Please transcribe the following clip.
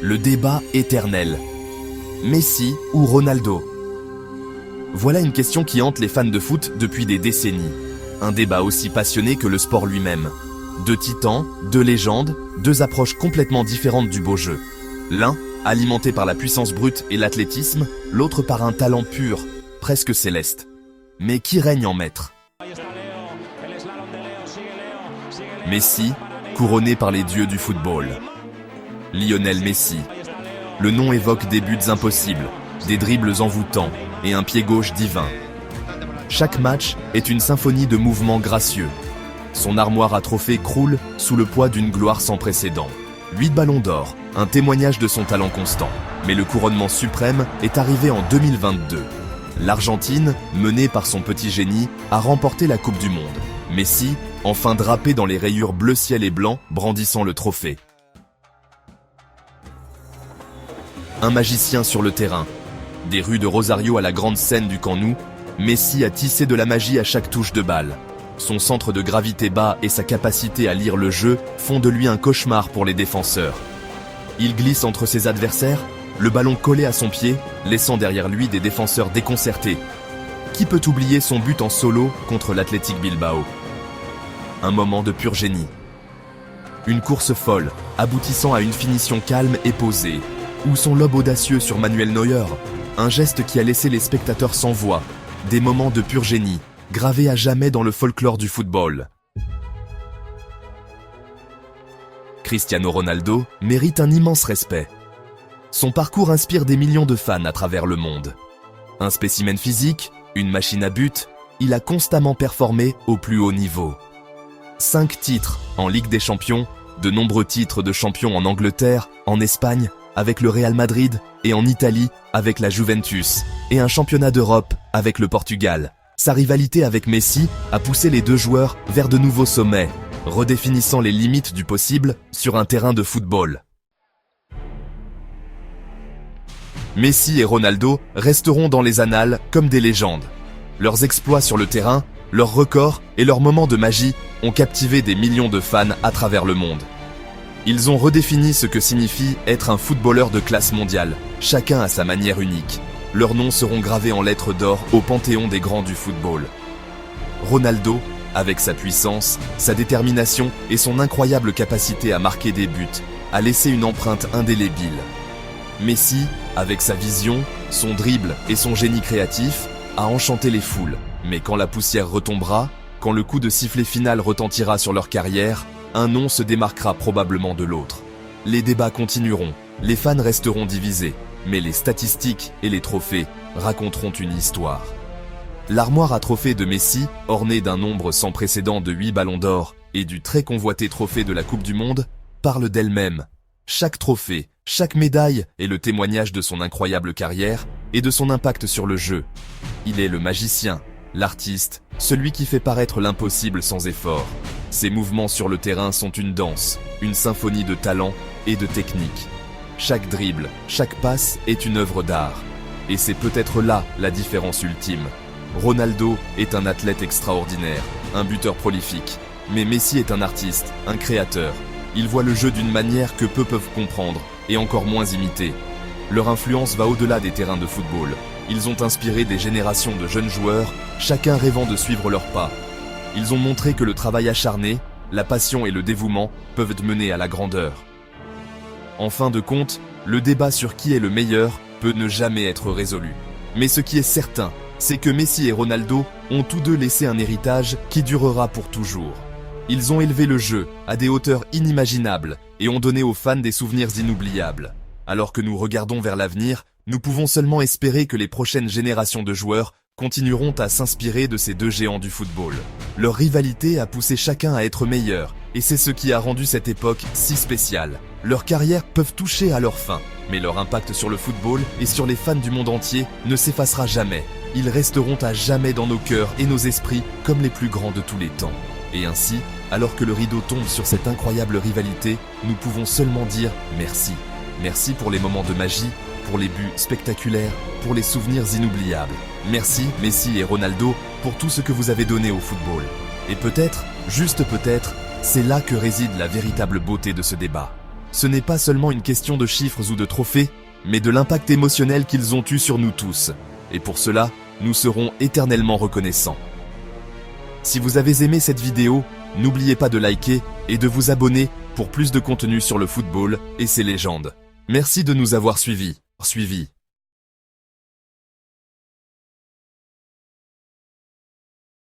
Le débat éternel. Messi ou Ronaldo? Voilà une question qui hante les fans de foot depuis des décennies. Un débat aussi passionné que le sport lui-même. Deux titans, deux légendes, deux approches complètement différentes du beau jeu. L'un, alimenté par la puissance brute et l'athlétisme, l'autre par un talent pur, presque céleste. Mais qui règne en maître? Messi, couronné par les dieux du football. Lionel Messi. Le nom évoque des buts impossibles, des dribbles envoûtants et un pied gauche divin. Chaque match est une symphonie de mouvements gracieux. Son armoire à trophées croule sous le poids d'une gloire sans précédent. 8 ballons d'or, un témoignage de son talent constant. Mais le couronnement suprême est arrivé en 2022. L'Argentine, menée par son petit génie, a remporté la Coupe du Monde. Messi, enfin drapé dans les rayures bleu ciel et blanc, brandissant le trophée. Un magicien sur le terrain. Des rues de Rosario à la grande scène du Camp Nou, Messi a tissé de la magie à chaque touche de balle. Son centre de gravité bas et sa capacité à lire le jeu font de lui un cauchemar pour les défenseurs. Il glisse entre ses adversaires, le ballon collé à son pied, laissant derrière lui des défenseurs déconcertés. Qui peut oublier son but en solo contre l'Athletic Bilbao? Un moment de pur génie. Une course folle, aboutissant à une finition calme et posée. Ou son lob audacieux sur Manuel Neuer, un geste qui a laissé les spectateurs sans voix. Des moments de pur génie, gravés à jamais dans le folklore du football. Cristiano Ronaldo mérite un immense respect. Son parcours inspire des millions de fans à travers le monde. Un spécimen physique, une machine à but, il a constamment performé au plus haut niveau. 5 titres en Ligue des Champions, de nombreux titres de champion en Angleterre, en Espagne, avec le Real Madrid, et en Italie, avec la Juventus, et un championnat d'Europe, avec le Portugal. Sa rivalité avec Messi a poussé les deux joueurs vers de nouveaux sommets, redéfinissant les limites du possible sur un terrain de football. Messi et Ronaldo resteront dans les annales comme des légendes. Leurs exploits sur le terrain, leurs records et leurs moments de magie ont captivé des millions de fans à travers le monde. Ils ont redéfini ce que signifie être un footballeur de classe mondiale, chacun à sa manière unique. Leurs noms seront gravés en lettres d'or au panthéon des grands du football. Ronaldo, avec sa puissance, sa détermination et son incroyable capacité à marquer des buts, a laissé une empreinte indélébile. Messi, avec sa vision, son dribble et son génie créatif, a enchanté les foules. Mais quand la poussière retombera, quand le coup de sifflet final retentira sur leur carrière, un nom se démarquera probablement de l'autre. Les débats continueront, les fans resteront divisés, mais les statistiques et les trophées raconteront une histoire. L'armoire à trophées de Messi, ornée d'un nombre sans précédent de 8 ballons d'or et du très convoité trophée de la Coupe du Monde, parle d'elle-même. Chaque trophée, chaque médaille est le témoignage de son incroyable carrière et de son impact sur le jeu. Il est le magicien, l'artiste, celui qui fait paraître l'impossible sans effort. Ses mouvements sur le terrain sont une danse, une symphonie de talent et de technique. Chaque dribble, chaque passe est une œuvre d'art. Et c'est peut-être là la différence ultime. Ronaldo est un athlète extraordinaire, un buteur prolifique. Mais Messi est un artiste, un créateur. Il voit le jeu d'une manière que peu peuvent comprendre, et encore moins imiter. Leur influence va au-delà des terrains de football. Ils ont inspiré des générations de jeunes joueurs, chacun rêvant de suivre leurs pas. Ils ont montré que le travail acharné, la passion et le dévouement peuvent mener à la grandeur. En fin de compte, le débat sur qui est le meilleur peut ne jamais être résolu. Mais ce qui est certain, c'est que Messi et Ronaldo ont tous deux laissé un héritage qui durera pour toujours. Ils ont élevé le jeu à des hauteurs inimaginables et ont donné aux fans des souvenirs inoubliables. Alors que nous regardons vers l'avenir, nous pouvons seulement espérer que les prochaines générations de joueurs continueront à s'inspirer de ces deux géants du football. Leur rivalité a poussé chacun à être meilleur, et c'est ce qui a rendu cette époque si spéciale. Leurs carrières peuvent toucher à leur fin, mais leur impact sur le football et sur les fans du monde entier ne s'effacera jamais. Ils resteront à jamais dans nos cœurs et nos esprits comme les plus grands de tous les temps. Et ainsi, alors que le rideau tombe sur cette incroyable rivalité, nous pouvons seulement dire merci. Merci pour les moments de magie, pour les buts spectaculaires, pour les souvenirs inoubliables. Merci, Messi et Ronaldo, pour tout ce que vous avez donné au football. Et peut-être, juste peut-être, c'est là que réside la véritable beauté de ce débat. ce n'est pas seulement une question de chiffres ou de trophées, mais de l'impact émotionnel qu'ils ont eu sur nous tous. Et pour cela, nous serons éternellement reconnaissants. Si vous avez aimé cette vidéo, n'oubliez pas de liker et de vous abonner pour plus de contenu sur le football et ses légendes. Merci de nous avoir suivis.